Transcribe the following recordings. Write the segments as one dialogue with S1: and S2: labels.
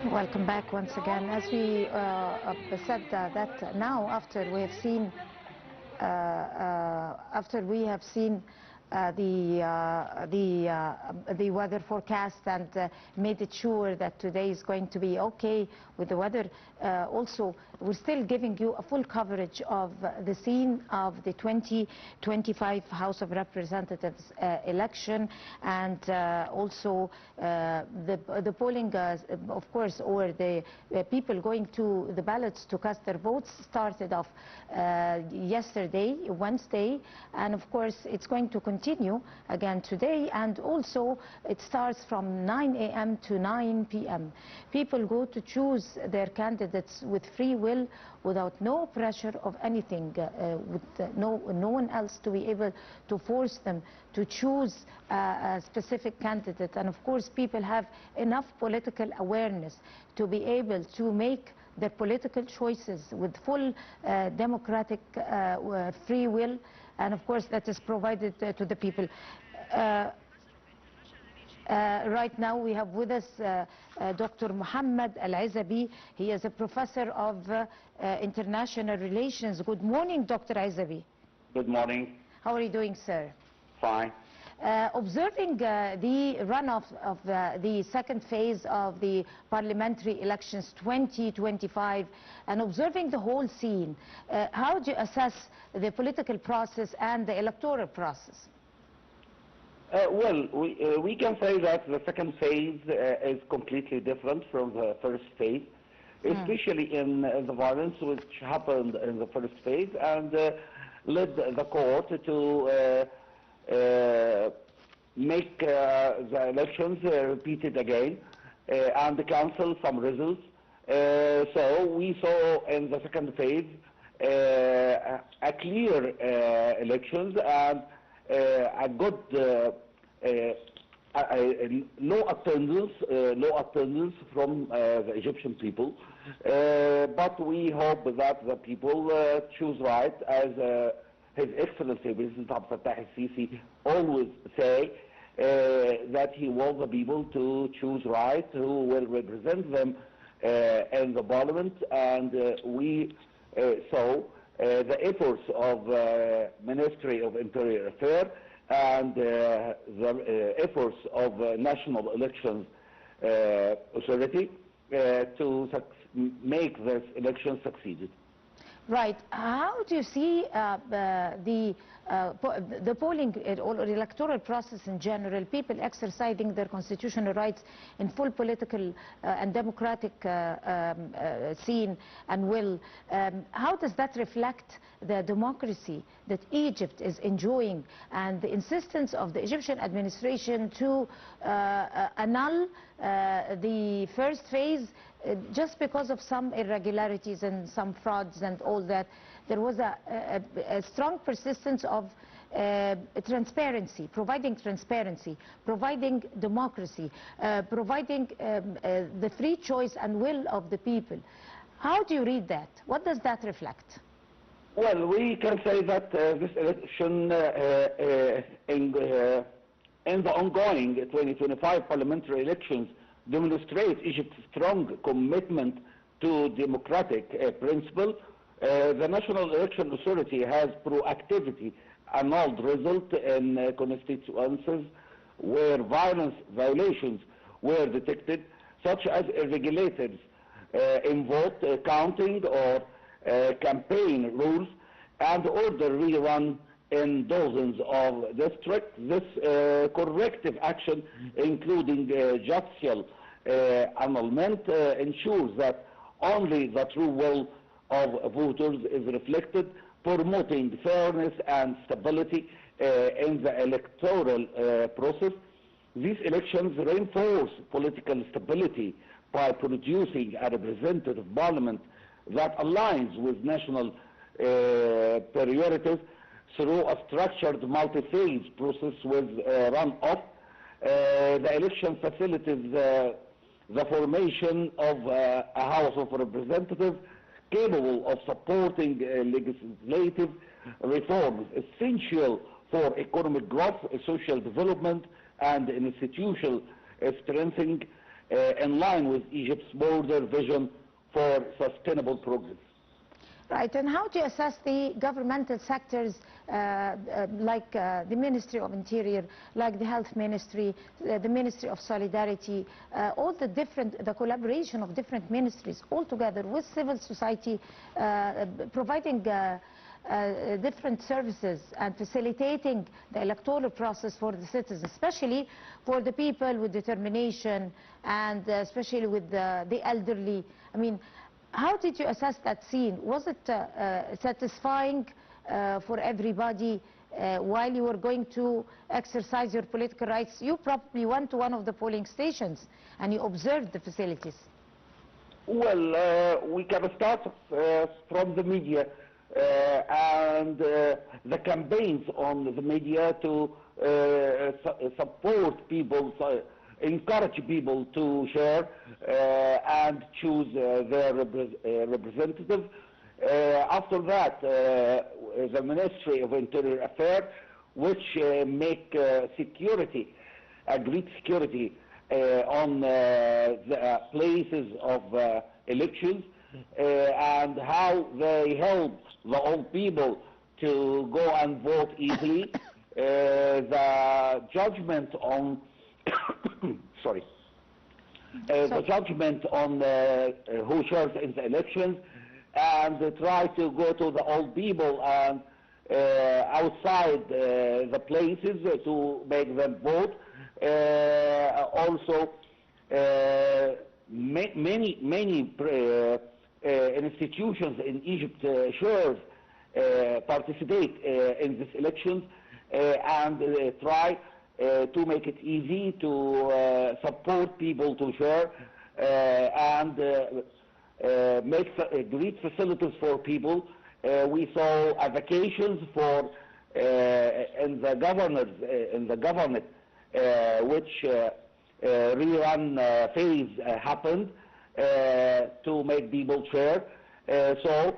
S1: Welcome back once again. As we said that now after we have seen the weather forecast and made it sure that today is going to be okay with the weather. Also, we're still giving you a full coverage of the scene of the 2025 House of Representatives election, and also the polling, of course, or the people going to the ballots to cast their votes started off yesterday, Wednesday, and of course it's going to continue again today, and also it starts from 9 a.m. to 9 p.m. People go to choose their candidates with free will, without no pressure of anything, with no one else to be able to force them to choose a specific candidate. And of course people have enough political awareness to be able to make their political choices with full democratic free will, and of course that is provided to the people. Right now we have with us Dr. Mohamed Al-Azaby. He is a professor of international relations. Good morning, Dr. Azaby.
S2: Good morning.
S1: How are you doing, sir?
S2: Fine.
S1: Observing the runoff of the second phase of the parliamentary elections 2025 and observing the whole scene, how do you assess the political process and the electoral process?
S2: Well, we can say that the second phase is completely different from the first phase, especially in the violence which happened in the first phase and led the court to make the elections repeated again and cancel some results. So we saw in the second phase a clear elections and a good low attendance from the Egyptian people, but we hope that the people choose right, as His Excellency President Abdel Fattah al-Sisi always say that he wants the people to choose right, who will represent them in the parliament, and we saw the efforts of Ministry of Interior Affairs and the efforts of National Elections Authority to make this election succeed.
S1: Right. How do you see the polling or electoral process in general, people exercising their constitutional rights in full political and democratic scene and will? How does that reflect the democracy that Egypt is enjoying and the insistence of the Egyptian administration to annul the first phase just because of some irregularities and some frauds and all that? There was a strong persistence of transparency, providing democracy, providing the free choice and will of the people. How do you read that? What does that reflect?
S2: Well, we can say that this election in the ongoing 2025 parliamentary elections demonstrate Egypt's strong commitment to democratic principle. The National Election Authority has proactively annulled results in constituencies where violence violations were detected, such as irregularities in vote counting or campaign rules, and order rerun in dozens of districts. This corrective action, including judicial annulment, ensures that only the true will of voters is reflected, promoting fairness and stability in the electoral process. These elections reinforce political stability by producing a representative parliament that aligns with national priorities through a structured multi-phase process with runoff. The election facilitates the formation of a House of Representatives capable of supporting legislative reforms essential for economic growth, social development, and institutional strengthening. in line with Egypt's broader vision for sustainable progress.
S1: Right, and how do you assess the governmental sectors like the Ministry of Interior, like the Health Ministry, the Ministry of Solidarity, all the collaboration of different ministries all together with civil society providing different services and facilitating the electoral process for the citizens, especially for the people with determination and especially with the elderly. I mean, how did you assess that scene? Was it satisfying for everybody while you were going to exercise your political rights? You probably went to one of the polling stations and you observed the facilities.
S2: Well, we can start from the media and the campaigns on the media to support people, encourage people to share and choose their representative. After that, the Ministry of Interior Affairs, which make security, agreed security on the places of elections and how they help the old people to go and vote easily. The judgment on the judgment on who shares in the elections, and try to go to the old people and outside the places to make them vote. Also, many institutions in Egypt participate in these elections and try to make it easy to support people to share and make great facilities for people. We saw vacations for in the government which rerun phase happened to make people share. So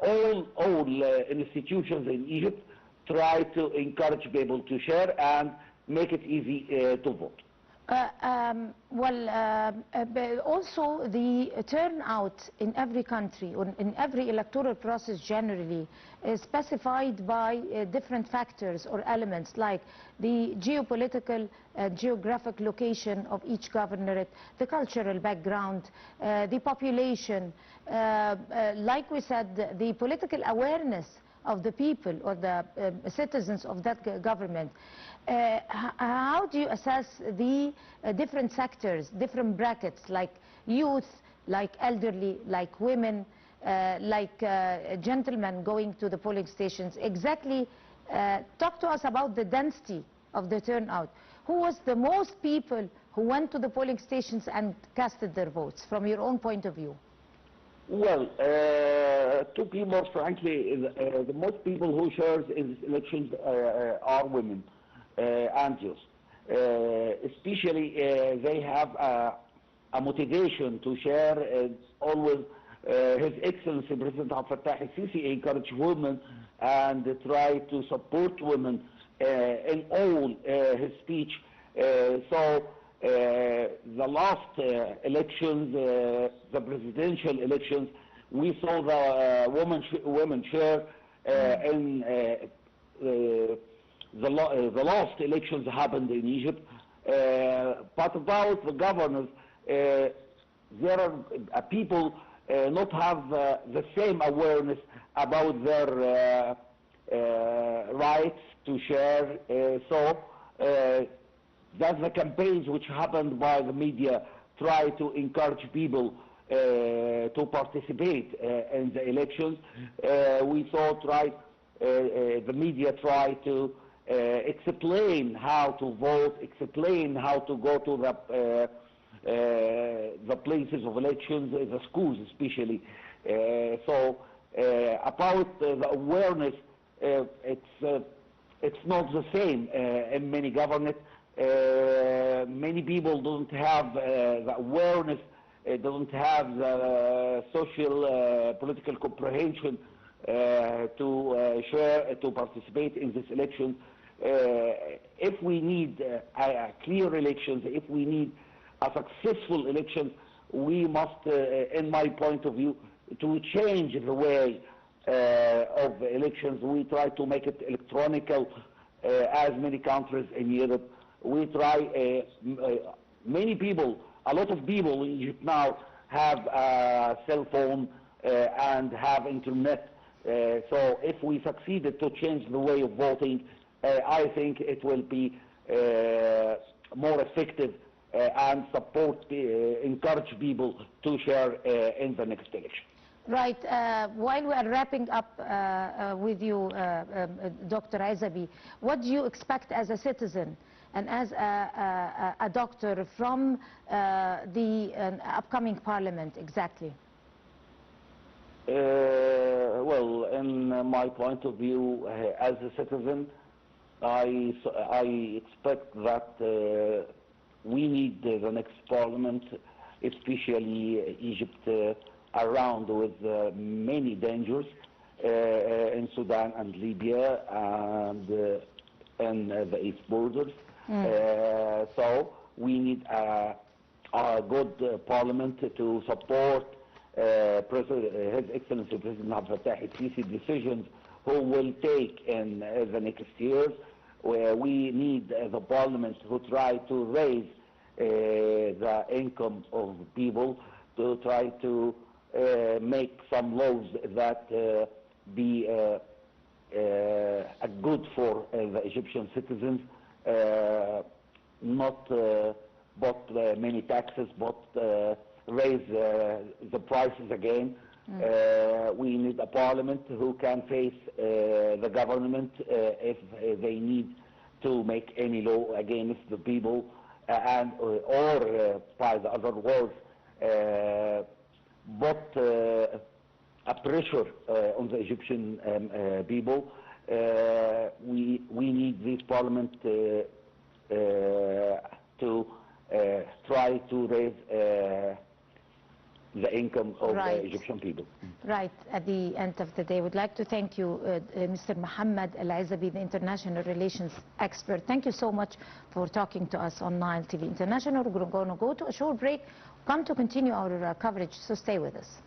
S2: all institutions in Egypt try to encourage people to share and make it easy to vote.
S1: Also the turnout in every country, or in every electoral process generally, is specified by different factors or elements like the geopolitical, geographic location of each governorate, the cultural background, the population, like we said, the political awareness of the people or the citizens of that government. How do you assess the different sectors, different brackets, like youth, like elderly, like women, like gentlemen going to the polling stations? Exactly, talk to us about the density of the turnout. Who was the most people who went to the polling stations and casted their votes, from your own point of view?
S2: Well, to be more frankly, the most people who shares in these elections are women and youth. Especially they have a motivation to share. Always His Excellency President Abdel Fattah al-Sisi encourage women and try to support women in all his speech. So the last elections, the presidential elections, we saw the women share in the last elections happened in Egypt. But about the governors, there are people not have the same awareness about their rights to share. So that's the campaigns which happened by the media try to encourage people to participate in the elections. We saw the media try to explain how to vote, explain how to go to the places of elections, the schools especially. So about the awareness, it's not the same in many governments. Many people don't have the awareness, don't have the social political comprehension to share, to participate in this election. If we need clear elections, if we need a successful election, we must, in my point of view, to change the way of elections. We try to make it electronical, as many countries in Europe. We try, many people, a lot of people in Egypt now have a cell phone and have internet. So if we succeeded to change the way of voting, I think it will be more effective and encourage people to share in the next election.
S1: Right. While we are wrapping up with you, Dr. Azaby, what do you expect as a citizen and as a doctor from the upcoming parliament exactly?
S2: Well, in my point of view, as a citizen, I expect that we need the next parliament, especially Egypt, around with many dangers in Sudan and Libya and the east borders. So we need a good parliament to support His Excellency President Abdel Fattah el-Sisi decisions who will take in the next years, where we need the parliament to try to raise the income of people, to try to make some laws that be good for the Egyptian citizens, not but many taxes, but raise the prices again. We need a parliament who can face the government if they need to make any law against the people, and or by the other words, but a pressure on the Egyptian people. We need this parliament to try to raise the income of the Egyptian people.
S1: Right. At the end of the day, I would like to thank you, Mr. Mohamed Al-Azaby, the international relations expert. Thank you so much for talking to us on Nile TV International. We're going to go to a short break, come to continue our coverage, so stay with us.